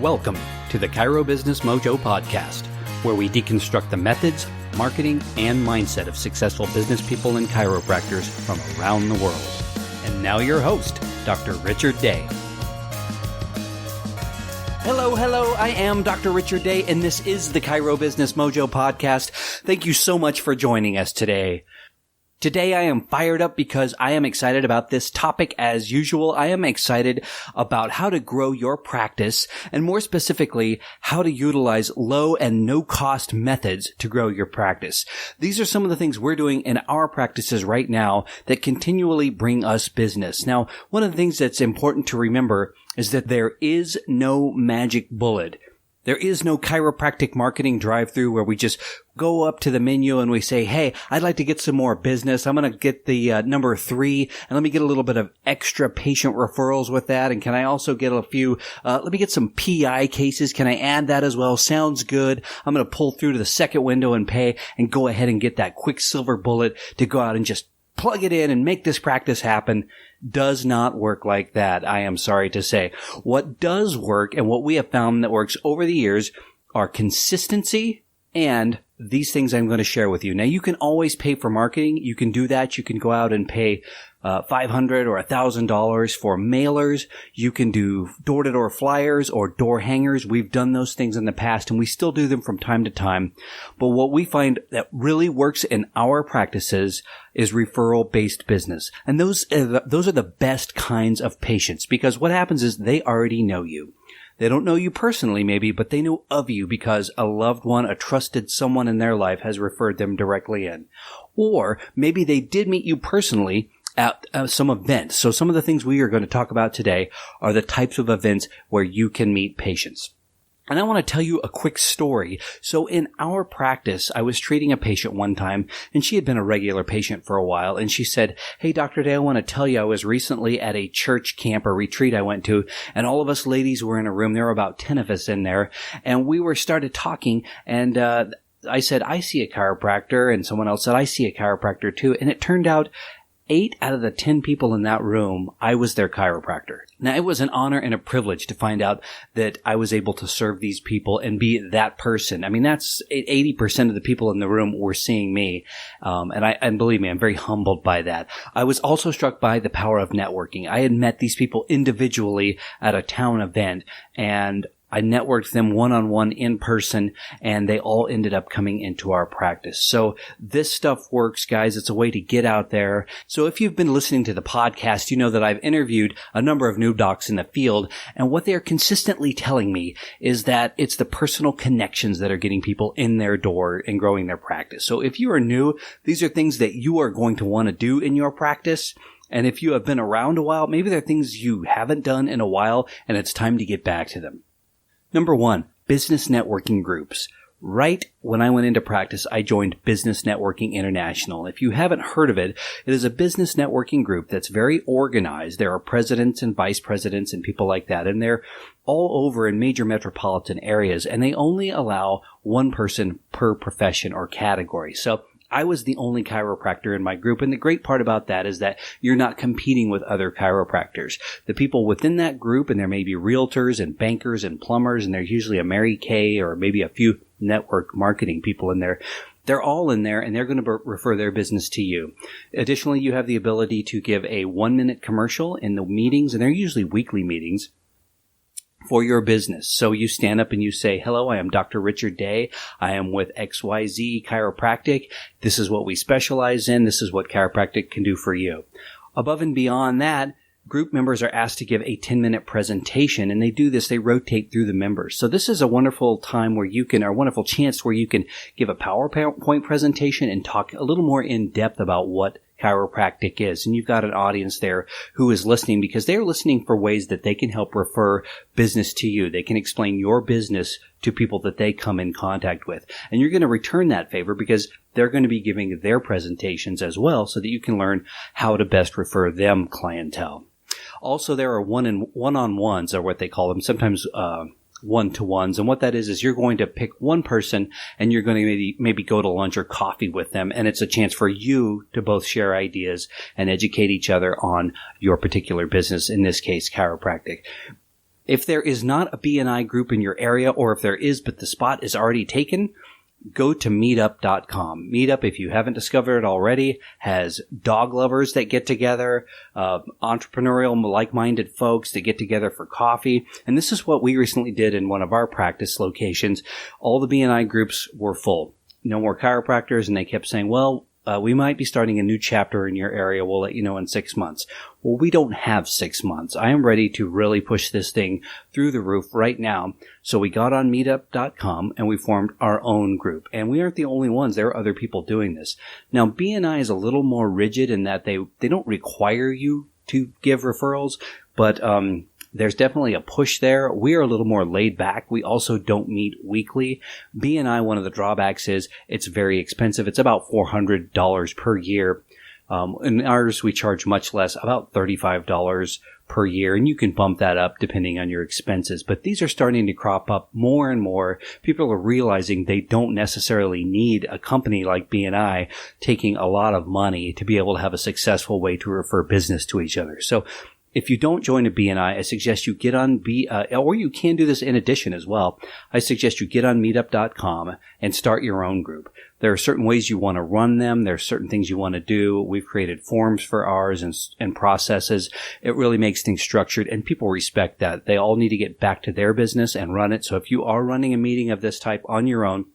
Welcome to the Chiro Business Mojo podcast, where we deconstruct the methods, marketing, and mindset of successful business people and chiropractors from around the world. And now your host, Dr. Richard Day. Hello, I am Dr. Richard Day, and this is the Chiro Business Mojo podcast. Thank you so much for joining us today. Today I am fired up because I am excited about this topic as usual. I am excited about how to grow your practice and more specifically, how to utilize low and no cost methods to grow your practice. These are some of the things we're doing in our practices right now that continually bring us business. Now, one of the things that's important to remember is that there is no magic bullet. There is no chiropractic marketing drive-through where we just go up to the menu and we say, hey, I'd like to get some more business. I'm going to get the number 3 and let me get a little bit of extra patient referrals with that. And can I also get a few, let me get some PI cases. Can I add that as well? Sounds good. I'm going to pull through to the second window and pay and go ahead and get that quick silver bullet to go out and just plug it in and make this practice happen. Does not work like that, I am sorry to say. What does work and what we have found that works over the years are consistency and these things I'm going to share with you. Now, you can always pay for marketing. You can do that. You can go out and pay $500 or $1,000 for mailers. You can do door-to-door flyers or door hangers. We've done those things in the past, and we still do them from time to time. But what we find that really works in our practices is referral-based business. And those are the best kinds of patients, because what happens is they already know you. They don't know you personally maybe, but they know of you because a loved one, a trusted someone in their life has referred them directly in. Or maybe they did meet you personally at some event. So some of the things we are going to talk about today are the types of events where you can meet patients. And I want to tell you a quick story. So in our practice, I was treating a patient one time, and she had been a regular patient for a while, and she said, hey, Dr. Day, I want to tell you I was recently at a church camp or retreat I went to, and all of us ladies were in a room. There were about 10 of us in there, and we started talking, and I said, I see a chiropractor, and someone else said, I see a chiropractor too, and it turned out 8 out of the 10 people in that room, I was their chiropractor. Now, it was an honor and a privilege to find out that I was able to serve these people and be that person. I mean, that's 80% of the people in the room were seeing me. And believe me, I'm very humbled by that. I was also struck by the power of networking. I had met these people individually at a town event, and I networked them one-on-one in person, and they all ended up coming into our practice. So this stuff works, guys. It's a way to get out there. So if you've been listening to the podcast, you know that I've interviewed a number of new docs in the field, and what they are consistently telling me is that it's the personal connections that are getting people in their door and growing their practice. So if you are new, these are things that you are going to want to do in your practice. And if you have been around a while, maybe there are things you haven't done in a while, and it's time to get back to them. Number 1, business networking groups. Right when I went into practice, I joined Business Networking International. If you haven't heard of it, it is a business networking group that's very organized. There are presidents and vice presidents and people like that, and they're all over in major metropolitan areas, and they only allow one person per profession or category. So I was the only chiropractor in my group, and the great part about that is that you're not competing with other chiropractors. The people within that group, and there may be realtors and bankers and plumbers, and there's usually a Mary Kay or maybe a few network marketing people in there. They're all in there, and they're going to refer their business to you. Additionally, you have the ability to give a 1-minute commercial in the meetings, and they're usually weekly meetings, for your business. So you stand up and you say, hello, I am Dr. Richard Day. I am with XYZ Chiropractic. This is what we specialize in. This is what chiropractic can do for you. Above and beyond that, group members are asked to give a 10-minute presentation, and they do this, they rotate through the members. So this is a wonderful time where you can, or a wonderful chance where you can give a PowerPoint presentation and talk a little more in depth about what chiropractic is. And you've got an audience there who is listening because they're listening for ways that they can help refer business to you. They can explain your business to people that they come in contact with. And you're going to return that favor because they're going to be giving their presentations as well so that you can learn how to best refer them clientele. Also, there are one-on-ones, or what they call them, sometimes one-to-ones. And what that is you're going to pick one person and you're going to maybe go to lunch or coffee with them. And it's a chance for you to both share ideas and educate each other on your particular business, in this case, chiropractic. If there is not a BNI group in your area, or if there is but the spot is already taken, go to meetup.com. Meetup, if you haven't discovered it already, has dog lovers that get together, entrepreneurial, like-minded folks that get together for coffee. And this is what we recently did in one of our practice locations. All the BNI groups were full. No more chiropractors, and they kept saying, well, we might be starting a new chapter in your area. We'll let you know in 6 months. Well, we don't have 6 months. I am ready to really push this thing through the roof right now. So we got on meetup.com and we formed our own group. And we aren't the only ones. There are other people doing this. Now, BNI is a little more rigid in that they don't require you to give referrals, but there's definitely a push there. We are a little more laid back. We also don't meet weekly. BNI, one of the drawbacks is it's very expensive. It's about $400 per year. In ours, we charge much less, about $35 per year, and you can bump that up depending on your expenses. But these are starting to crop up more and more. People are realizing they don't necessarily need a company like BNI taking a lot of money to be able to have a successful way to refer business to each other. So if you don't join a BNI, I suggest you get on or you can do this in addition as well. I suggest you get on meetup.com and start your own group. There are certain ways you want to run them. There are certain things you want to do. We've created forms for ours and processes. It really makes things structured, and people respect that. They all need to get back to their business and run it. So if you are running a meeting of this type on your own,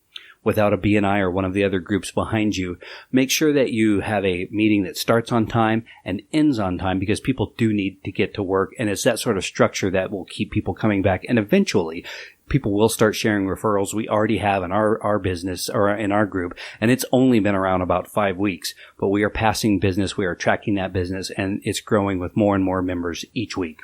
without a BNI or one of the other groups behind you, make sure that you have a meeting that starts on time and ends on time, because people do need to get to work. And it's that sort of structure that will keep people coming back. And eventually, people will start sharing referrals. We already have in our business or in our group, and it's only been around about 5 weeks, but we are passing business. We are tracking that business, and it's growing with more and more members each week.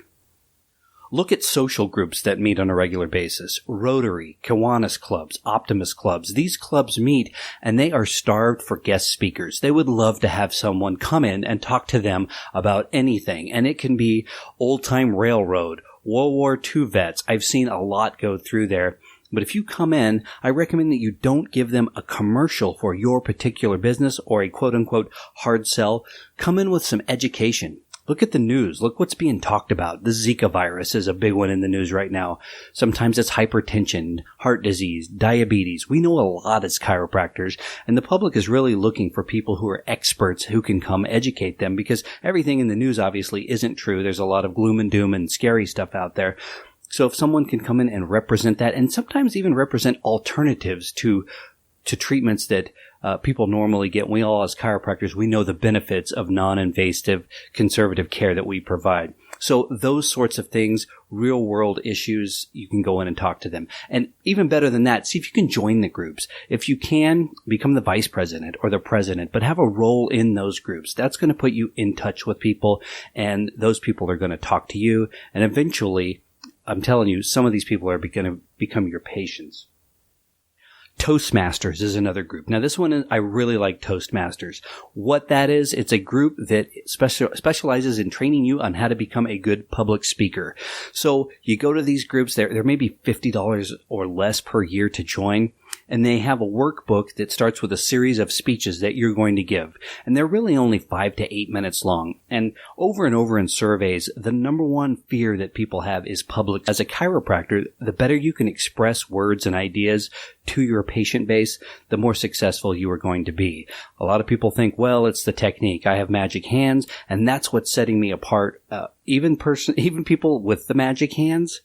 Look at social groups that meet on a regular basis. Rotary, Kiwanis clubs, Optimist clubs. These clubs meet and they are starved for guest speakers. They would love to have someone come in and talk to them about anything. And it can be old-time railroad, World War II vets. I've seen a lot go through there. But if you come in, I recommend that you don't give them a commercial for your particular business or a quote-unquote hard sell. Come in with some education. Look at the news. Look what's being talked about. The Zika virus is a big one in the news right now. Sometimes it's hypertension, heart disease, diabetes. We know a lot as chiropractors, and the public is really looking for people who are experts who can come educate them, because everything in the news obviously isn't true. There's a lot of gloom and doom and scary stuff out there. So if someone can come in and represent that, and sometimes even represent alternatives to treatments that people normally get. We all, as chiropractors, we know the benefits of non-invasive conservative care that we provide. So those sorts of things, real world issues, you can go in and talk to them. And even better than that, see if you can join the groups. If you can, become the vice president or the president, but have a role in those groups. That's going to put you in touch with people, and those people are going to talk to you. And eventually, I'm telling you, some of these people are going to become your patients. Toastmasters is another group. Now, this one, I really like Toastmasters. What that is, it's a group that specializes in training you on how to become a good public speaker. So you go to these groups, there may be $50 or less per year to join, and they have a workbook that starts with a series of speeches that you're going to give. And they're really only 5 to 8 minutes long. And over in surveys, the number one fear that people have is public. As a chiropractor, the better you can express words and ideas to your patient base, the more successful you are going to be. A lot of people think, well, it's the technique. I have magic hands, and that's what's setting me apart. Even people with the magic hands,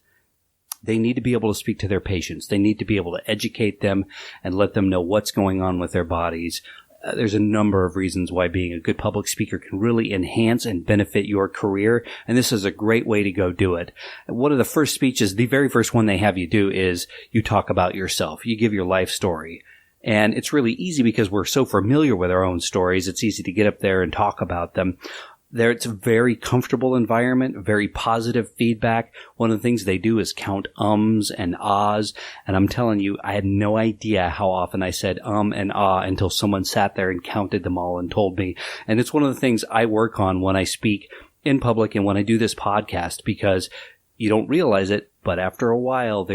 they need to be able to speak to their patients. They need to be able to educate them and let them know what's going on with their bodies. There's a number of reasons why being a good public speaker can really enhance and benefit your career, and this is a great way to go do it. One of the first speeches, the very first one they have you do, is you talk about yourself. You give your life story. And it's really easy because we're so familiar with our own stories. It's easy to get up there and talk about them. It's a very comfortable environment, very positive feedback. One of the things they do is count ums and ahs. And I'm telling you, I had no idea how often I said and ah until someone sat there and counted them all and told me. And it's one of the things I work on when I speak in public and when I do this podcast, because you don't realize it, but after a while,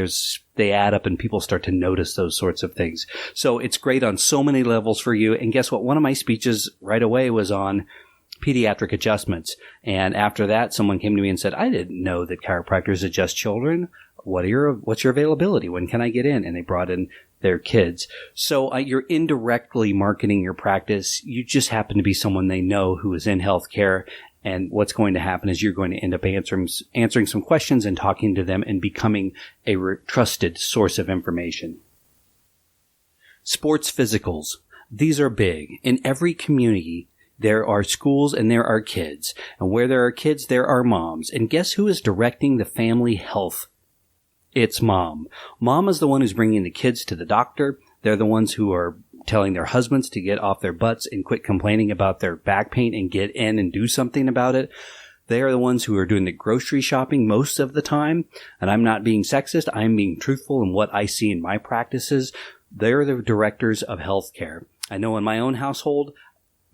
they add up and people start to notice those sorts of things. So it's great on so many levels for you. And guess what? One of my speeches right away was on pediatric adjustments. And after that, someone came to me and said, I didn't know that chiropractors adjust children. What's your availability? When can I get in? And they brought in their kids. So you're indirectly marketing your practice. You just happen to be someone they know who is in healthcare. And what's going to happen is you're going to end up answering some questions and talking to them and becoming a trusted source of information. Sports physicals. These are big. In every community, there are schools and there are kids. And where there are kids, there are moms. And guess who is directing the family health? It's mom. Mom is the one who's bringing the kids to the doctor. They're the ones who are telling their husbands to get off their butts and quit complaining about their back pain and get in and do something about it. They are the ones who are doing the grocery shopping most of the time. And I'm not being sexist. I'm being truthful in what I see in my practices. They're the directors of healthcare. I know in my own household,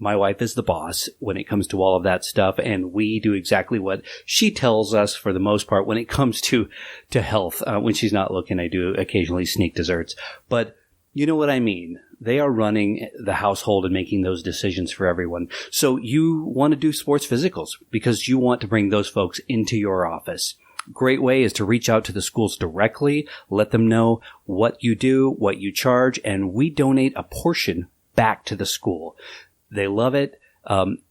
my wife is the boss when it comes to all of that stuff, and we do exactly what she tells us for the most part when it comes to health. When she's not looking, I do occasionally sneak desserts. But you know what I mean. They are running the household and making those decisions for everyone. So you want to do sports physicals because you want to bring those folks into your office. Great way is to reach out to the schools directly, let them know what you do, what you charge, and we donate a portion back to the school. They love it.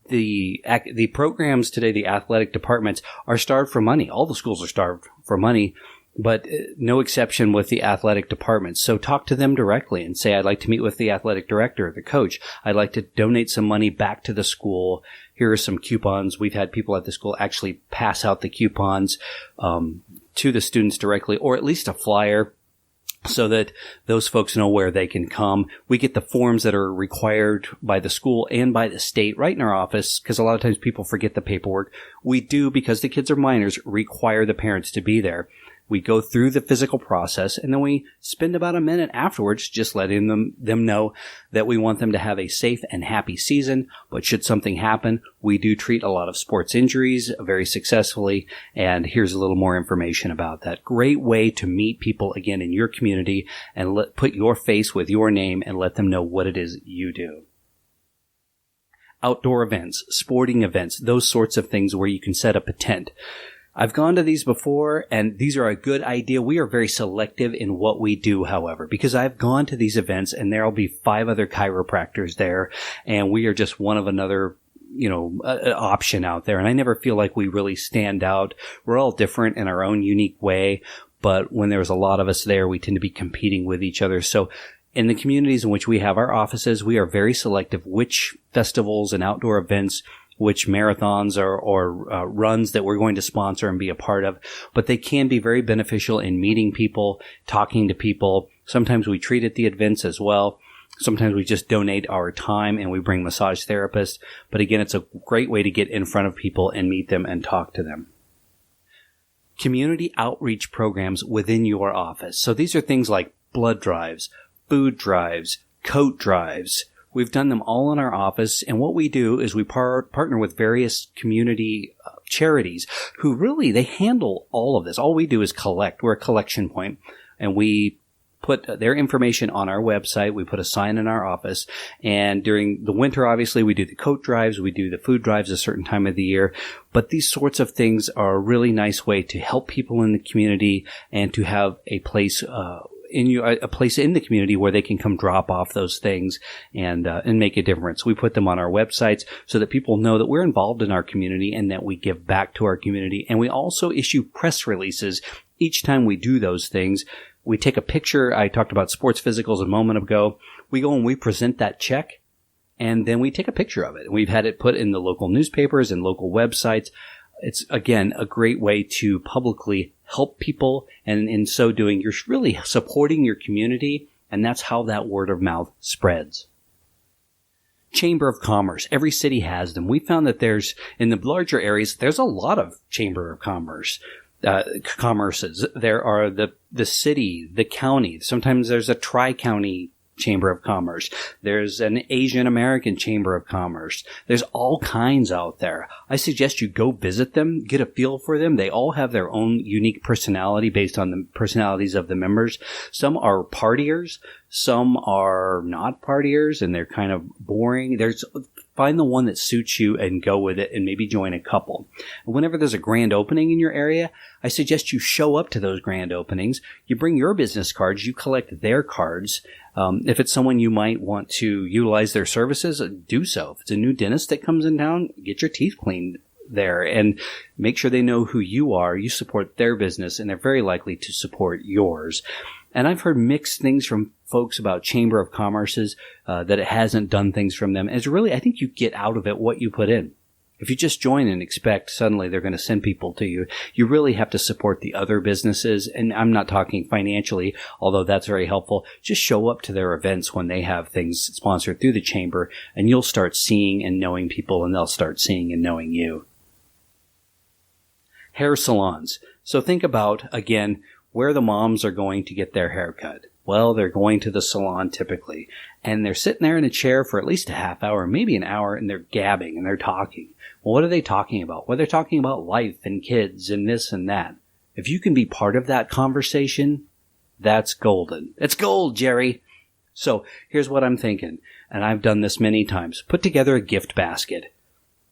The programs today, the athletic departments are starved for money. All the schools are starved for money, but no exception with the athletic departments. So talk to them directly and say, I'd like to meet with the athletic director, the coach. I'd like to donate some money back to the school. Here are some coupons. We've had people at the school actually pass out the coupons to the students directly, or at least a flyer, so that those folks know where they can come. We get the forms that are required by the school and by the state right in our office, because a lot of times people forget the paperwork. We do, because the kids are minors, require the parents to be there. We go through the physical process, and then we spend about a minute afterwards just letting them know that we want them to have a safe and happy season. But should something happen, we do treat a lot of sports injuries very successfully. And here's a little more information about that. Great way to meet people again in your community and put your face with your name and let them know what it is you do. Outdoor events, sporting events, those sorts of things where you can set up a tent. I've gone to these before, and these are a good idea. We are very selective in what we do, however, because I've gone to these events, and there'll be 5 other chiropractors there, and we are just one of another, option out there. And I never feel like we really stand out. We're all different in our own unique way, but when there's a lot of us there, we tend to be competing with each other. So in the communities in which we have our offices, we are very selective which festivals and outdoor events, which marathons or runs that we're going to sponsor and be a part of. But they can be very beneficial in meeting people, talking to people. Sometimes we treat at the events as well. Sometimes we just donate our time and we bring massage therapists. But again, it's a great way to get in front of people and meet them and talk to them. Community outreach programs within your office. So these are things like blood drives, food drives, coat drives. We've done them all in our office, and what we do is we partner with various community charities who really, they handle all of this. All we do is collect. We're a collection point, and we put their information on our website. We put a sign in our office, and during the winter, obviously, we do the coat drives. We do the food drives a certain time of the year, but these sorts of things are a really nice way to help people in the community and to have a place a place in the community where they can come drop off those things and make a difference. We put them on our websites so that people know that we're involved in our community and that we give back to our community. And we also issue press releases each time we do those things. We take a picture. I talked about sports physicals a moment ago. We go and we present that check, and then we take a picture of it. And we've had it put in the local newspapers and local websites. It's, again, a great way to publicly help people, and in so doing, you're really supporting your community, and that's how that word of mouth spreads. Chamber of Commerce. Every city has them. We found that in the larger areas, there's a lot of Chamber of Commerce. Commerces. There are the city, the county. Sometimes there's a tri-county Chamber of Commerce. There's an Asian American Chamber of Commerce. There's all kinds out there. I suggest you go visit them, get a feel for them. They all have their own unique personality based on the personalities of the members. Some are partiers. Some are not partiers, and they're kind of boring. There's find the one that suits you and go with it and maybe join a couple. And whenever there's a grand opening in your area, I suggest you show up to those grand openings. You bring your business cards, you collect their cards. If it's someone you might want to utilize their services, do so. If it's a new dentist that comes in town, get your teeth cleaned there and make sure they know who you are. You support their business and they're very likely to support yours. And I've heard mixed things from folks about Chamber of Commerce's, that it hasn't done things from them. And it's really, I think you get out of it what you put in. If you just join and expect suddenly they're going to send people to you, you really have to support the other businesses. And I'm not talking financially, although that's very helpful. Just show up to their events when they have things sponsored through the chamber, and you'll start seeing and knowing people, and they'll start seeing and knowing you. Hair salons. So think about, again, where the moms are going to get their hair cut. Well, they're going to the salon typically, and they're sitting there in a chair for at least a half hour, maybe an hour, and they're gabbing and they're talking. Well, what are they talking about? Well, they're talking about life and kids and this and that. If you can be part of that conversation, that's golden. It's gold, Jerry. So here's what I'm thinking, and I've done this many times. Put together a gift basket.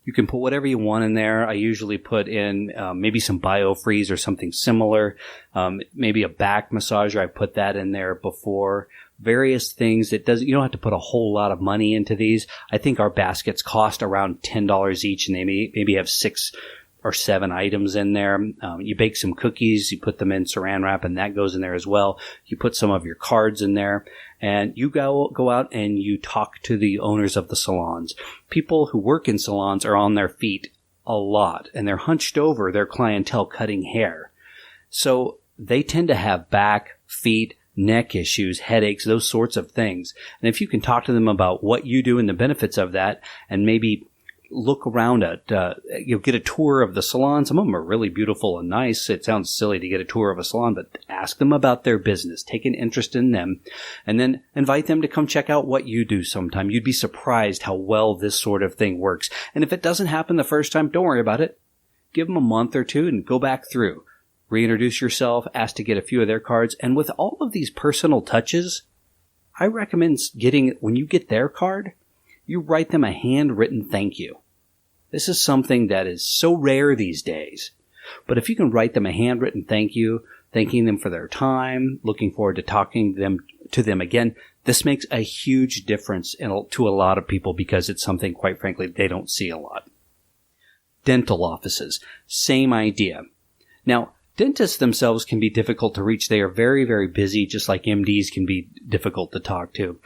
You can put whatever you want in there. I usually put in maybe some BioFreeze or something similar, maybe a back massager. I put that in there before. Various things that you don't have to put a whole lot of money into these. I think our baskets cost around $10 each, and they maybe have 6 or 7 items in there. You bake some cookies, you put them in saran wrap, and that goes in there as well. You put some of your cards in there, and you go out and you talk to the owners of the salons. People who work in salons are on their feet a lot, and they're hunched over their clientele cutting hair. So they tend to have back, feet, neck issues, headaches, those sorts of things. And if you can talk to them about what you do and the benefits of that, and maybe look around at, you'll get a tour of the salon. Some of them are really beautiful and nice. It sounds silly to get a tour of a salon, but ask them about their business, take an interest in them, and then invite them to come check out what you do sometime. You'd be surprised how well this sort of thing works. And if it doesn't happen the first time, don't worry about it. Give them a month or two and go back through. Reintroduce yourself, ask to get a few of their cards. And with all of these personal touches, I recommend when you get their card, you write them a handwritten thank you. This is something that is so rare these days. But if you can write them a handwritten thank you, thanking them for their time, looking forward to talking to them again, this makes a huge difference to a lot of people because it's something, quite frankly, they don't see a lot. Dental offices, same idea. Now, dentists themselves can be difficult to reach. They are very, very busy, just like MDs can be difficult to talk to.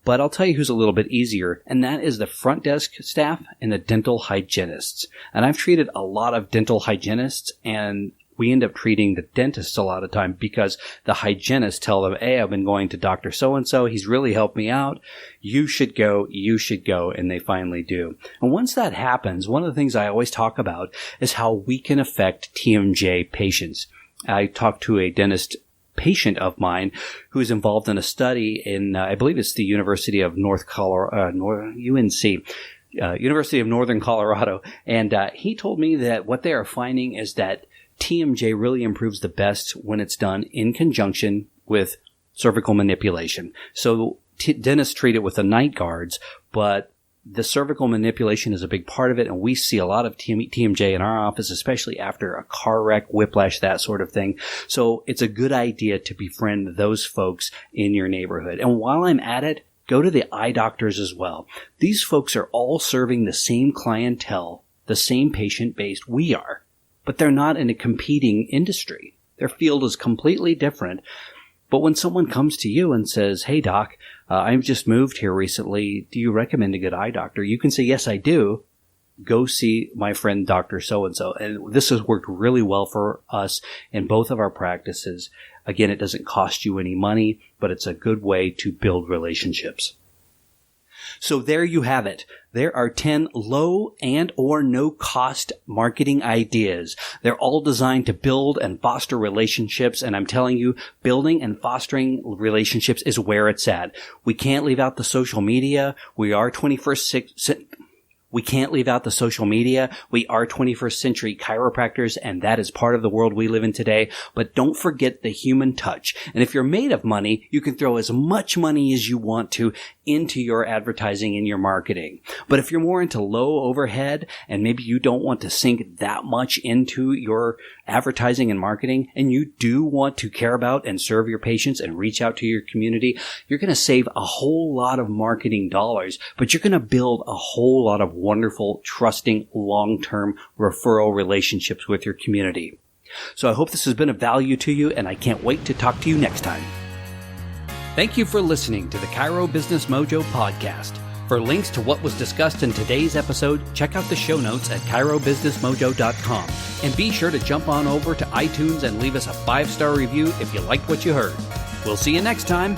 But I'll tell you who's a little bit easier, and that is the front desk staff and the dental hygienists. And I've treated a lot of dental hygienists, and we end up treating the dentists a lot of time because the hygienists tell them, hey, I've been going to Dr. So-and-so. He's really helped me out. You should go. And they finally do. And once that happens, one of the things I always talk about is how we can affect TMJ patients. I talked to a dentist patient of mine who is involved in a study in, I believe it's the University of University of Northern Colorado. And he told me that what they are finding is that TMJ really improves the best when it's done in conjunction with cervical manipulation. So dentists treat it with the night guards, but the cervical manipulation is a big part of it, and we see a lot of TMJ in our office, especially after a car wreck, whiplash, that sort of thing. So it's a good idea to befriend those folks in your neighborhood. And while I'm at it, go to the eye doctors as well. These folks are all serving the same clientele, the same patient base we are, but they're not in a competing industry. Their field is completely different. But when someone comes to you and says, hey, doc, I've just moved here recently. Do you recommend a good eye doctor? You can say, yes, I do. Go see my friend, Dr. So-and-so. And this has worked really well for us in both of our practices. Again, it doesn't cost you any money, but it's a good way to build relationships. So there you have it. There are 10 low and or no cost marketing ideas. They're all designed to build and foster relationships. And I'm telling you, building and fostering relationships is where it's at. We can't leave out the social media. We are 21st We can't leave out the social media. We are 21st century chiropractors, and that is part of the world we live in today. But don't forget the human touch. And if you're made of money, you can throw as much money as you want to into your advertising and your marketing. But if you're more into low overhead and maybe you don't want to sink that much into your advertising and marketing, and you do want to care about and serve your patients and reach out to your community, you're going to save a whole lot of marketing dollars, but you're going to build a whole lot of wonderful, trusting, long-term referral relationships with your community. So I hope this has been of value to you, and I can't wait to talk to you next time. Thank you for listening to the Chiro Business Mojo podcast. For links to what was discussed in today's episode, check out the show notes at chirobusinessmojo.com. And be sure to jump on over to iTunes and leave us a 5-star review if you liked what you heard. We'll see you next time.